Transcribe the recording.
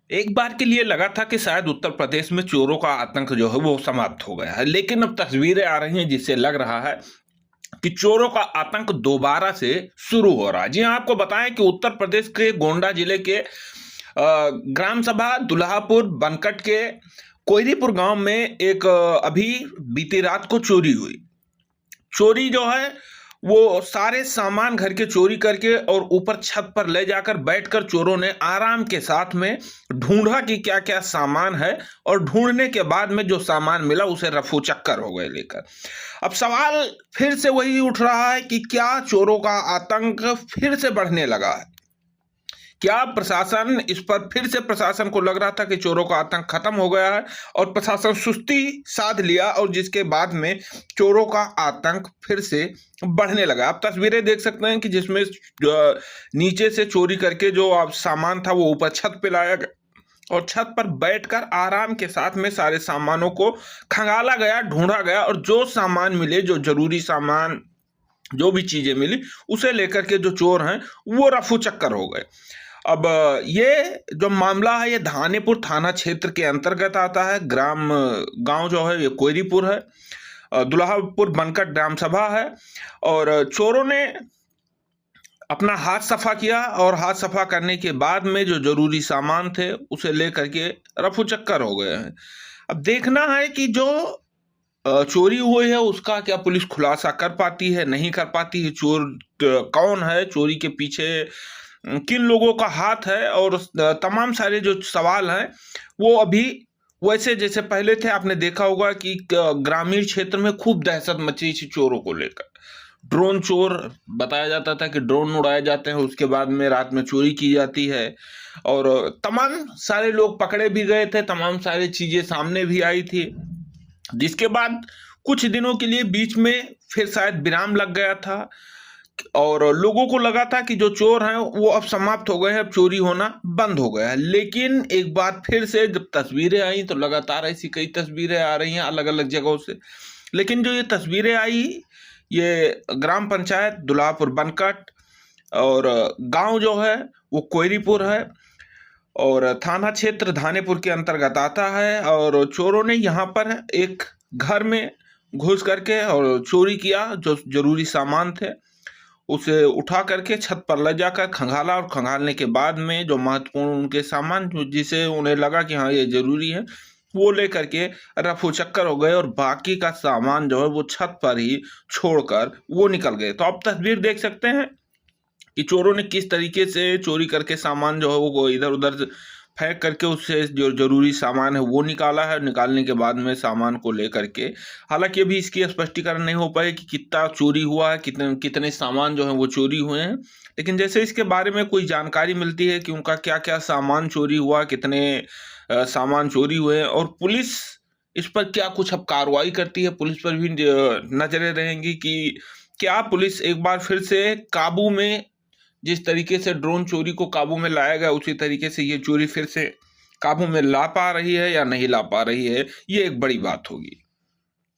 एक बार के लिए लगा था कि शायद उत्तर प्रदेश में चोरों का आतंक जो है वो समाप्त हो गया है, लेकिन अब तस्वीरें आ रही हैं जिससे लग रहा है कि चोरों का आतंक दोबारा से शुरू हो रहा है। जी हाँ, आपको बताएं कि उत्तर प्रदेश के गोंडा जिले के ग्राम सभा दुल्हापुर बनकट के कोयरीपुर गांव में एक अभी बीती रात को चोरी हुई। चोरी जो है वो सारे सामान घर के चोरी करके और ऊपर छत पर ले जाकर बैठकर चोरों ने आराम के साथ में ढूंढा कि क्या क्या सामान है, और ढूंढने के बाद में जो सामान मिला उसे रफू चक्कर हो गए लेकर। अब सवाल फिर से वही उठ रहा है कि क्या चोरों का आतंक फिर से बढ़ने लगा है? क्या प्रशासन इस पर फिर से प्रशासन को लग रहा था कि चोरों का आतंक खत्म हो गया है और प्रशासन सुस्ती साध लिया, और जिसके बाद में चोरों का आतंक फिर से बढ़ने लगा। आप तस्वीरें देख सकते हैं कि जिसमें नीचे से चोरी करके जो आप सामान था वो ऊपर छत पे लाया गया और छत पर बैठकर आराम के साथ में सारे सामानों को खंगाला गया, ढूंढा गया, और जो सामान मिले, जो जरूरी सामान, जो भी चीजें मिली, उसे लेकर के जो चोर हैं वो रफू चक्कर हो गए। अब ये जो मामला है ये धानेपुर थाना क्षेत्र के अंतर्गत आता है। गांव जो है ये कोयरीपुर है, दुल्हापुर बनकट ग्राम सभा है, और चोरों ने अपना हाथ सफा किया और हाथ सफा करने के बाद में जो जरूरी सामान थे उसे लेकर के रफू चक्कर हो गए हैं। अब देखना है कि जो चोरी हुई है उसका क्या पुलिस खुलासा कर पाती है, नहीं कर पाती है, चोर कौन है, चोरी के पीछे किन लोगों का हाथ है, और तमाम सारे जो सवाल हैं वो अभी वैसे जैसे पहले थे। आपने देखा होगा कि ग्रामीण क्षेत्र में खूब दहशत मची थी चोरों को लेकर। ड्रोन चोर बताया जाता था कि ड्रोन उड़ाए जाते हैं, उसके बाद में रात में चोरी की जाती है, और तमाम सारे लोग पकड़े भी गए थे, तमाम सारी चीजें सामने भी आई थी, जिसके बाद कुछ दिनों के लिए बीच में फिर शायद विराम लग गया था और लोगों को लगा था कि जो चोर हैं वो अब समाप्त हो गए हैं, अब चोरी होना बंद हो गया है। लेकिन एक बार फिर से जब तस्वीरें आई तो लगातार ऐसी कई तस्वीरें आ रही हैं अलग अलग जगहों से, लेकिन जो ये तस्वीरें आई ये ग्राम पंचायत दुल्हापुर बनकट और गांव जो है वो कोयरीपुर है और थाना क्षेत्र धानेपुर के अंतर्गत आता है। और चोरों ने यहाँ पर एक घर में घुस करके और चोरी किया, जो जरूरी सामान थे उसे उठा करके छत पर ले जाकर खंगाला, और खंगालने के बाद में जो महत्वपूर्ण उनके सामान जिसे उन्हें लगा कि हाँ ये जरूरी है वो लेकर के रफू चक्कर हो गए, और बाकी का सामान जो है वो छत पर ही छोड़कर वो निकल गए। तो आप तस्वीर देख सकते हैं कि चोरों ने किस तरीके से चोरी करके सामान जो है वो इधर उधर फेंक करके उससे जो जरूरी सामान है वो निकाला है। निकालने के बाद में सामान को लेकर के, हालांकि अभी इसकी स्पष्टीकरण नहीं हो पाए कि कितना चोरी हुआ है, कितने कितने सामान जो है वो चोरी हुए हैं, लेकिन जैसे इसके बारे में कोई जानकारी मिलती है कि उनका क्या क्या सामान चोरी हुआ, कितने सामान चोरी हुए, और पुलिस इस पर क्या कुछ अब कार्रवाई करती है, पुलिस पर भी नजरें रहेंगी कि क्या पुलिस एक बार फिर से काबू में, जिस तरीके से ड्रोन चोरी को काबू में लाया गया उसी तरीके से ये चोरी फिर से काबू में ला पा रही है या नहीं ला पा रही है, ये एक बड़ी बात होगी।